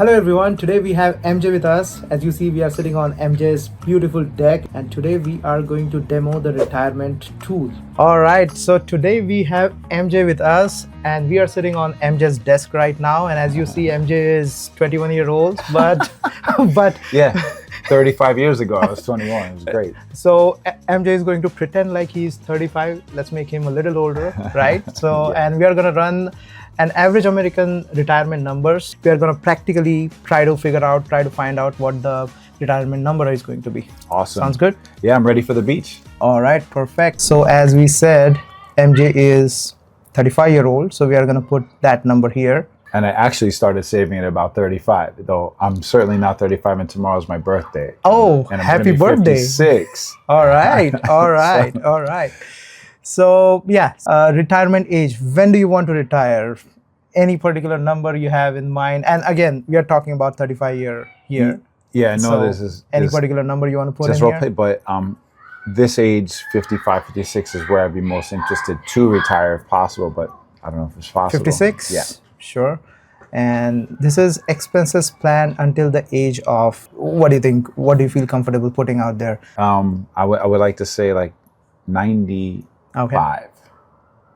Hello everyone, today we have MJ with us. As you see, we are sitting on MJ's beautiful deck, and today we are going to demo the retirement tool. All right, so today we have MJ with us, and we are sitting on MJ's desk right now. And as you see, MJ is 21-year-old, but but Yeah, 35 years ago, I was 21. It was great. so MJ is going to pretend like he's 35. Let's make him a little older, right? So, Yeah. and we are going to run an average American retirement numbers. We are going to practically try to find out what the retirement number is going to be. Awesome. Sounds good? Yeah, I'm ready for the beach. All right, perfect. So as we said, MJ is 35-year-old. So we are going to put that number here. And I actually started saving at about 35, though I'm certainly not 35 and tomorrow's my birthday. Oh, and I'm happy gonna be birthday. 56. All right, all right, all right. So yeah, retirement age. When do you want to retire? Any particular number you have in mind? And again, we are talking about 35-year here. Yeah, I know So this is any this, particular number you want to put just in role here? play, but this age, 55, 56 is where I'd be most interested to retire if possible, but I don't know if it's possible. 56? Yeah. Sure. And this is expenses plan until the age of, what do you think? What do you feel comfortable putting out there? I would like to say like 95. Okay.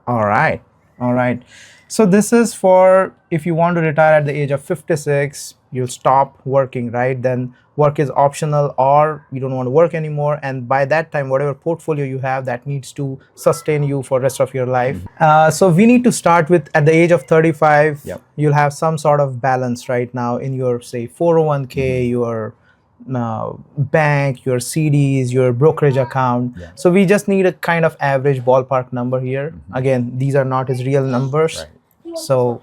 All right. All right. So this is for if you want to retire at the age of 56, you'll stop working, right? Then work is optional, or you don't want to work anymore. And by that time, whatever portfolio you have, that needs to sustain you for rest of your life. So we need to start with at the age of 35, Yep. you'll have some sort of balance right now in your, say, 401k, your bank, your CDs, your brokerage account. Yeah. So we just need a kind of average ballpark number here. Again, these are not his real numbers. Right. So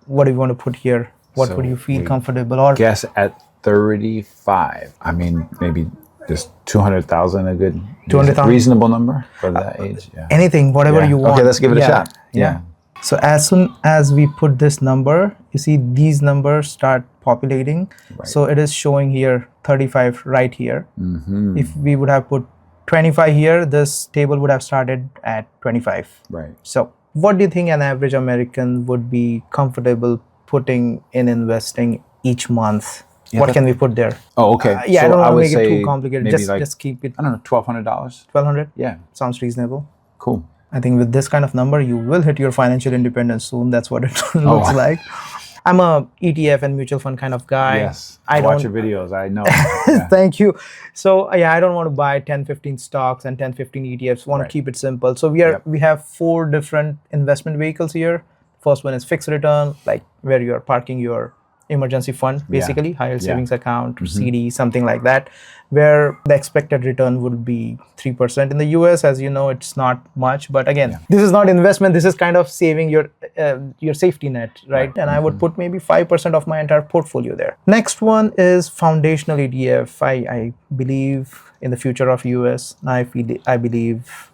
what do you want to put here? What So would you feel we comfortable? Or Guess at 35. I mean, maybe just 200,000 a good 200,000? reasonable number for that age. Yeah. anything, whatever Yeah. you want. Okay, let's give it a shot. Yeah. So as soon as we put this number, you see these numbers start populating. Right. So it is showing here 35 right here. Mm-hmm. If we would have put 25 here, this table would have started at 25. Right. So what do you think an average American would be comfortable putting in investing each month? Yeah, What that- can we put there? Oh, okay. Yeah, I So don't want to would make it say too complicated. maybe Just keep it I don't know, $1,200. 1200. Yeah. Sounds reasonable. Cool. I think with this kind of number, you will hit your financial independence soon. That's what it Oh. looks like. I'm a ETF and mutual fund kind of guy. Yes. I watch don't. your videos. I know. Yeah. Thank you. So yeah, I don't want to buy 10, 15 stocks and 10, 15 ETFs. Want Right. to keep it simple. So Yep. we have 4 different investment vehicles here. First one is fixed return, like where you are parking your emergency fund, basically higher Yeah. savings account, CD, something like that, where the expected return would be 3%. In the US, as you know, it's not much, but again, this is not investment. This is kind of saving your safety net, right? And I would put maybe 5% of my entire portfolio there. Next one is foundational ETF. I believe in the future of US. I believe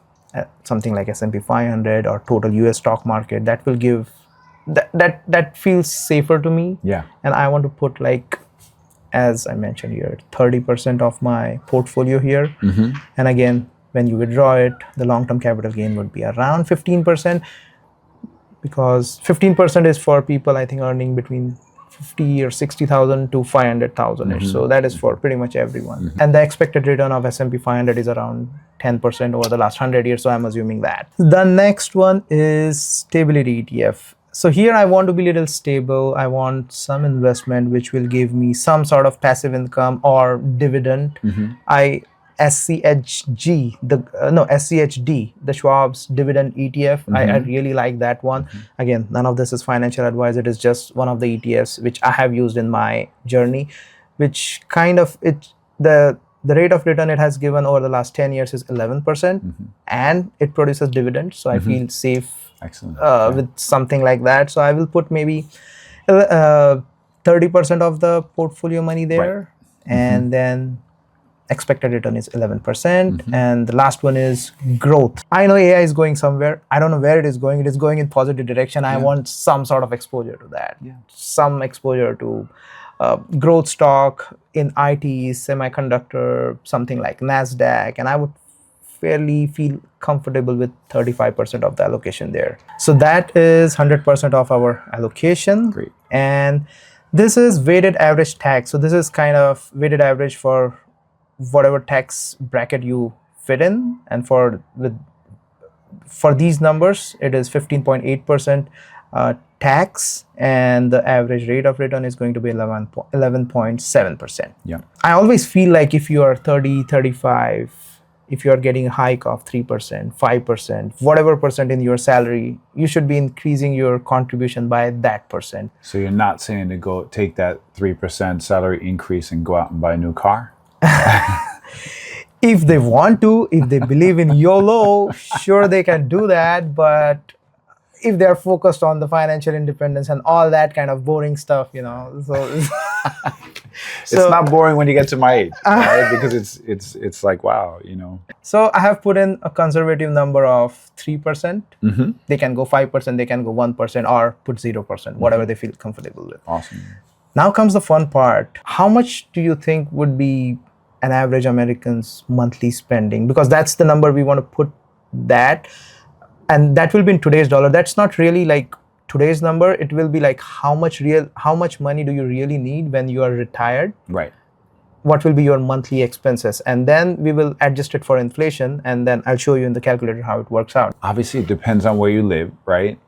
something like S&P 500 or total US stock market that will give that feels safer to me. Yeah. And I want to put, like, as I mentioned here, 30% of my portfolio here. And again, when you withdraw it, the long-term capital gain would be around 15%, because 15% is for people, I think, earning between 50 or 60,000 to 500,000 ish. So that is for pretty much everyone. And the expected return of S&P 500 is around 10% over the last 100 years. So I'm assuming that. The next one is stability ETF. So here I want to be a little stable. I want some investment which will give me some sort of passive income or dividend. SCHD, the Schwab's dividend ETF. I really like that one. Again, none of this is financial advice. It is just one of the ETFs which I have used in my journey, which kind of the rate of return it has given over the last 10 years is 11%, and it produces dividends. So I feel safe. Excellent. With something like that. So I will put maybe 30% of the portfolio money there, and then expected return is 11%. And the last one is growth. I know AI is going somewhere. I don't know where it is going. It is going in positive direction. I want some sort of exposure to that. Some exposure to growth stock in IT, semiconductor, something like NASDAQ. And I would fairly feel comfortable with 35% of the allocation there. So that is 100% of our allocation. Great. And This is weighted average tax. So this is kind of weighted average for whatever tax bracket you fit in, and for these numbers, it is 15.8% tax, and the average rate of return is going to be 11.7%. Yeah. I always feel like if you are 30, 35, if you are getting a hike of 3%, 5%, whatever percent in your salary, you should be increasing your contribution by that percent. So you're not saying to go take that 3% salary increase and go out and buy a new car? If they want to, if they believe in YOLO, sure they can do that. But if they're focused on the financial independence and all that kind of boring stuff, It's not boring when you get to my age, right? Because it's like, wow, So I have put in a conservative number of 3%. They can go 5%, they can go 1%, or put 0%, whatever they feel comfortable with. Awesome. Now comes the fun part. How much do you think would be an average American's monthly spending? Because that's the number we want to put that. And that will be in today's dollar. That's not really like today's number. It will be like how much money do you really need when you are retired? Right. What will be your monthly expenses? And then we will adjust it for inflation. And then I'll show you in the calculator how it works out. Obviously, it depends on where you live, right?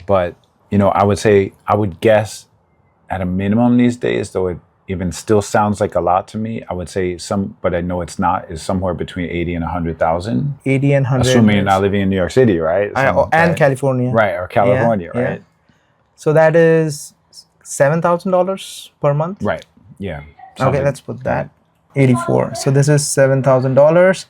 But, I would guess at a minimum these days, though it even still sounds like a lot to me, I would say but I know it's not, is somewhere between 80 and 100,000. 80 and 100. Assuming you're not living in New York City, right? And California. Right, or California, Yeah. right? So that is $7,000 per month. Right, yeah. Okay, let's put that. 84. So this is $7,000.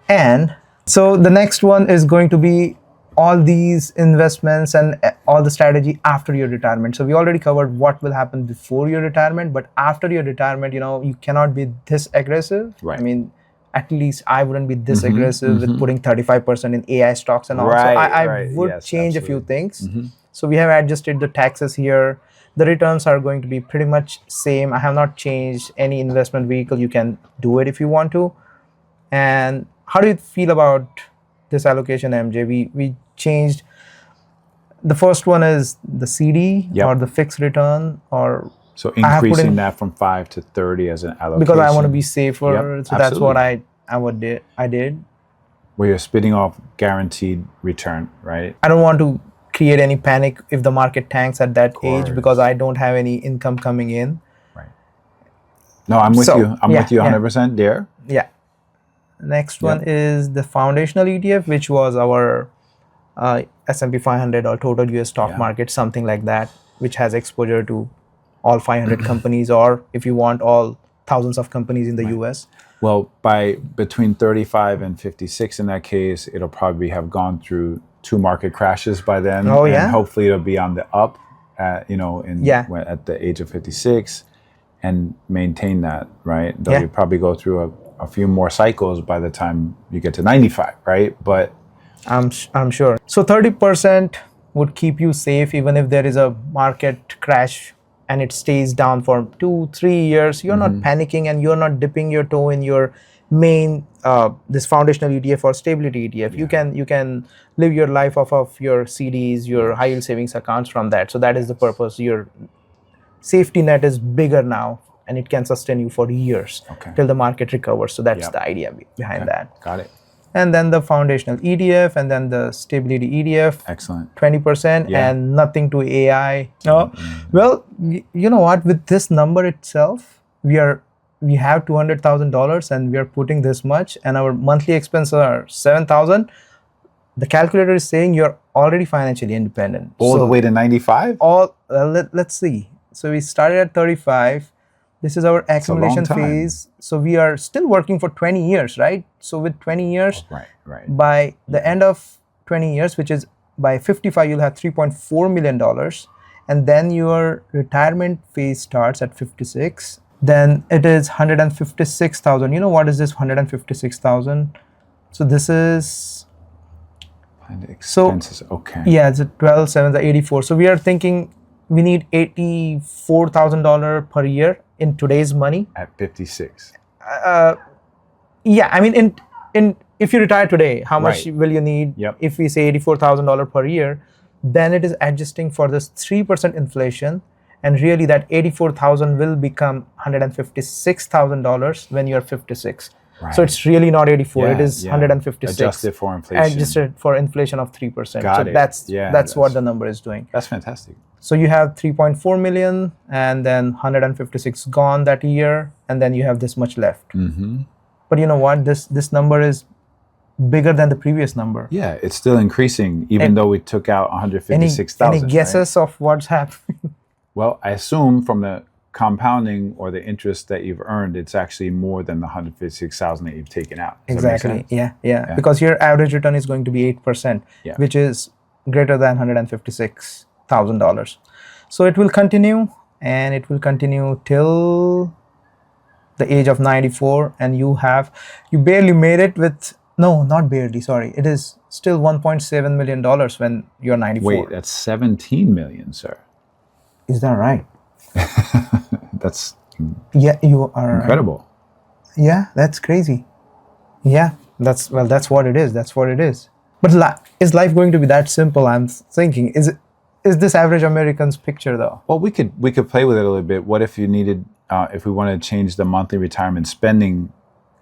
And so the next one is going to be all these investments and all the strategy after your retirement. So we already covered what will happen before your retirement, but after your retirement, you cannot be this aggressive. Right. I mean, at least I wouldn't be this aggressive with putting 35% in AI stocks and all. Right, so I right. would Yes, change absolutely. a few things. So we have adjusted the taxes here. The returns are going to be pretty much same. I have not changed any investment vehicle. You can do it if you want to. And how do you feel about this allocation, MJ? We changed. The first one is the CD or the fixed return, or so increasing that from 5 to 30 as an allocation. Because I want to be safer. Yep, so that's what I did. Where you're spitting off guaranteed return, right? I don't want to create any panic if the market tanks at that course. age, because I don't have any income coming in. Right. No, I'm with you. I'm with you 100% there. Yeah. Next one is the foundational ETF, which was our S&P 500 or total US stock market, something like that, which has exposure to all 500 companies, or if you want, all thousands of companies in the US. Well, by between 35 and 56 in that case, it'll probably have gone through 2 market crashes by then. Oh, and hopefully it'll be on the up at, at the age of 56 and maintain that, right? Though you probably go through a few more cycles by the time you get to 95, right? But I'm sure. So 30% would keep you safe even if there is a market crash and it stays down for 2-3 years. You're not panicking and you're not dipping your toe in your main this foundational ETF or stability ETF. You can live your life off of your CDs, your high yield savings accounts from that. So that is the purpose. Your safety net is bigger now, and it can sustain you for years till the market recovers. So that's the idea behind that. Got it. And then the foundational ETF, and then the stability ETF. Excellent. 20% and nothing to AI. No. Well, you know what? With this number itself, we have $200,000 and we are putting this much, and our monthly expenses are $7,000. The calculator is saying you're already financially independent. All the way to 95? Let's see. So we started at 35. This is our accumulation phase. So we are still working for 20 years, right? So with 20 years, by the end of 20 years, which is by 55, you'll have $3.4 million. And then your retirement phase starts at 56. Then it is 156,000. You know what is this 156,000? So this is... And expenses, Yeah, it's a 12, 7, 84. So we are thinking we need $84,000 per year in today's money. At 56. Yeah, I mean, in if you retire today, how much will you need? If we say $84,000 per year, then it is adjusting for this 3% inflation, and really that 84,000 will become $156,000 when you're 56. Right. So it's really not 84; Yeah, it is yeah. 156. Adjusted for inflation. Adjusted for inflation of 3%. Got so it. that's what the number is doing. That's fantastic. So you have 3.4 million, and then 156 gone that year, and then you have this much left. Mm-hmm. But you know what? This number is bigger than the previous number. Yeah, it's still increasing, even though we took out 156,000. Any guesses of what's happening? Well, I assume from the compounding or the interest that you've earned, it's actually more than the 156,000 that you've taken out. Does that make Exactly. sense? Yeah. Because your average return is going to be 8%, Yeah. which is greater than $156,000. So it will continue, and it will continue till the age of 94, and you barely made it with, no, not barely, sorry. It is still $1.7 million when you're 94. Wait, that's 17 million, sir. Is that right? That's Yeah, you are. incredible. Yeah, that's crazy. Yeah, that's what it is. That's what it is. But is life going to be that simple? I'm thinking. Is this average American's picture though? Well, we could play with it a little bit. What if you needed, if we wanted to change the monthly retirement spending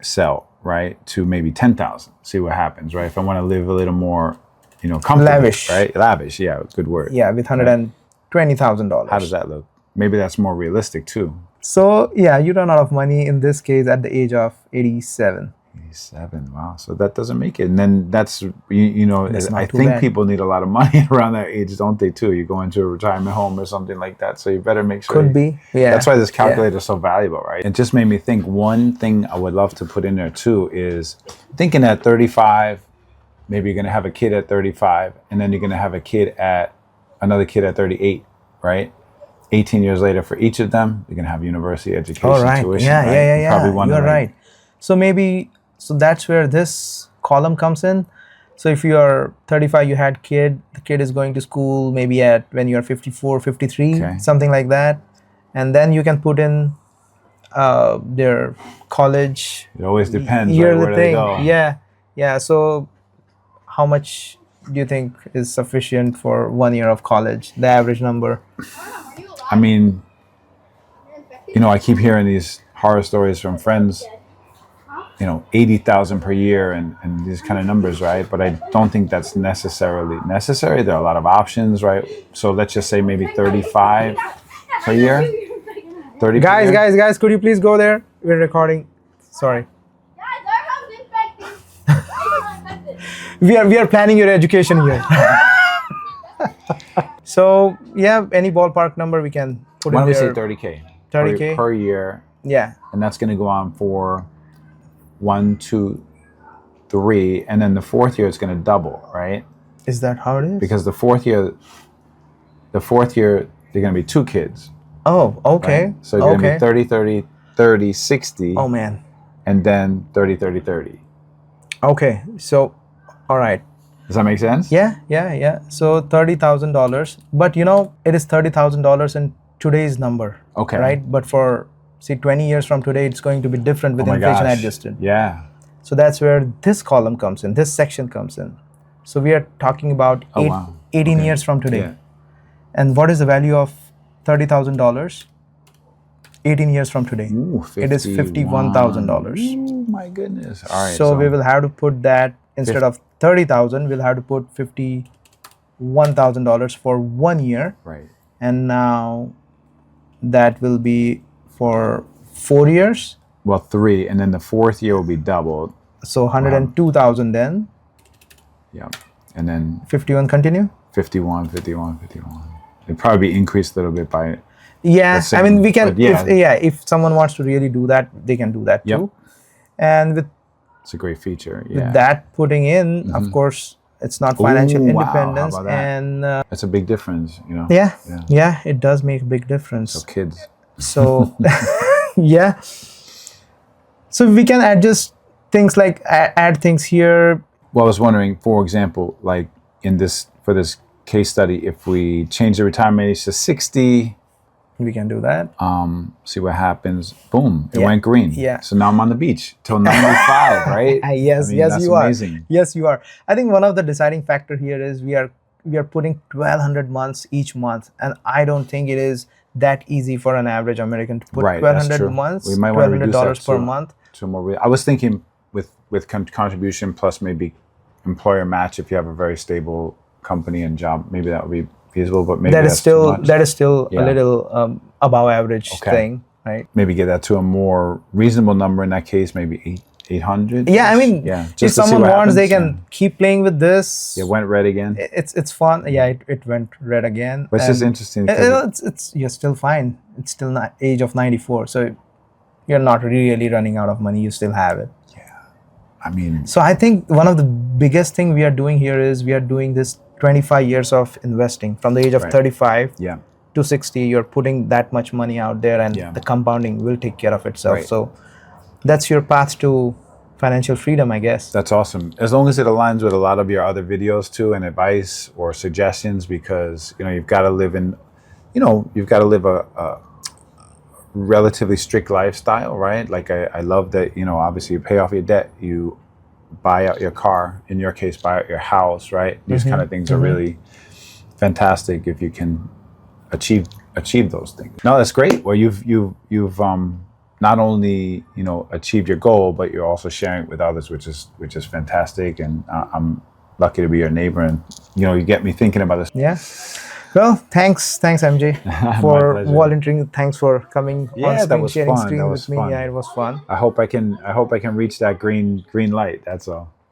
cell, right, to maybe 10,000? See what happens, right? If I want to live a little more, comfortable, Lavish. right? Lavish, yeah, good word. Yeah, with $120,000. How does that look? Maybe that's more realistic too. So yeah, you run out of money in this case at the age of 87. 87. Wow. So that doesn't make it. And then that's, That's not I too think bad. people need a lot of money around that age, don't they, too? You go into a retirement home or something like that. So you better make sure. Could be. Yeah. That's why this calculator is so valuable, right? It just made me think one thing I would love to put in there, too, is thinking at 35, maybe you're going to have a kid at 35, and then you're going to have another kid at 38, right? 18 years later for each of them, you're going to have university education, All right. tuition, Yeah, right? yeah. Probably one You're right. So that's where this column comes in. So if you are 35, you had the kid is going to school maybe when you're 54, 53, Okay. something like that. And then you can put in their college It always depends, right? yearly Where do they thing. go? Yeah. So how much do you think is sufficient for 1 year of college? The average number? I mean, I keep hearing these horror stories from friends, 80,000 per year and these kind of numbers, right? But I don't think that's necessarily necessary. There are a lot of options, right? So let's just say maybe 35 per year. 30 per year? Guys, could you please go there? We're recording. Sorry. We are planning your education here. So yeah, any ballpark number we can put Why in don't we say there. 30K? 30K? Per year. Yeah. And that's going to go on for 1, 2, 3. And then the fourth year, it's going to double, right? Is that how it is? Because the fourth year, they're going to be 2 kids. Oh, okay. Right? So you're going to be 30, 30, 30, 60. Oh man. And then 30, 30, 30. Okay. So, all right. Does that make sense? Yeah. So $30,000, but it is $30,000 in today's number. Okay. Right. But for 20 years from today, it's going to be different with Oh my inflation gosh. adjusted. Yeah. So that's where this column comes in. This section comes in. So we are talking about 18 Okay. years from today. Yeah. And what is the value of $30,000? 18 years from today. Ooh, It is $51,000. Ooh, my goodness. All right. So we will have to put that instead of 30,000, we'll have to put $51,000 for 1 year. Right. And now that will be for 4 years. Well, 3, and then the fourth year will be doubled. So 102,000 then. Yeah. And then 51 continue. 51. It'd probably be increased a little bit by. Yeah, the same, I mean we can. but yeah. If someone wants to really do that, they can do that Yep. too. And It's a great feature. Yeah. with that putting in, of course, it's not financial Ooh, wow, how independence, about that? and That's a big difference, yeah, it does make a big difference. So kids. So yeah, so we can adjust things like add things here. Well, I was wondering, for example, like for this case study, if we change the retirement age to 60, We can do that. see what happens. Boom, it Yeah. went green. Yeah. So now I'm on the beach till 95, right? Yes, I mean, yes, that's you are. amazing. Yes, you are. I think one of the deciding factor here is we are we are putting 1,200 months each month, and I don't think it is that easy for an average American to put Right, that's 1,200 true. months, We might want to reduce $1,200 that per to- month. to more. I was thinking with contribution plus maybe employer match if you have a very stable company and job, maybe that would be feasible. But maybe That is that's too much. still Yeah. a little above average Okay. thing, right? Maybe get that to a more reasonable number in that case, maybe 800. Yeah, I mean, yeah. if Just to see someone what wants, they happens. can keep playing with this. Yeah. It went red again. It's fun. Yeah, it went red again. But it's just And interesting because it's you're still fine. It's still not age of 94, so you're not really running out of money. You still have it. I mean, So I think one of the biggest thing we are doing here is we are doing this 25 years of investing from the age of Right. 35 yeah. to 60. You're putting that much money out there, and Yeah. the compounding will take care of itself. Right. So that's your path to financial freedom, I guess. That's awesome. As long as it aligns with a lot of your other videos too, and advice or suggestions, because you've got to live in, you've got to live a relatively strict lifestyle, right? Like I love that, obviously you pay off your debt, you buy out your car, in your case, buy out your house, right? These kind of things are really fantastic if you can achieve those things. No, that's great. Well, you've not only achieved your goal, but you're also sharing it with others, which is fantastic. And I'm lucky to be your neighbor, and you get me thinking about this. Yeah. Well, thanks MJ for pleasure. volunteering. Thanks for coming Yeah, on that screen, was sharing fun. screen That with was me. fun. Yeah, it was fun. I hope I can reach that green light. That's all.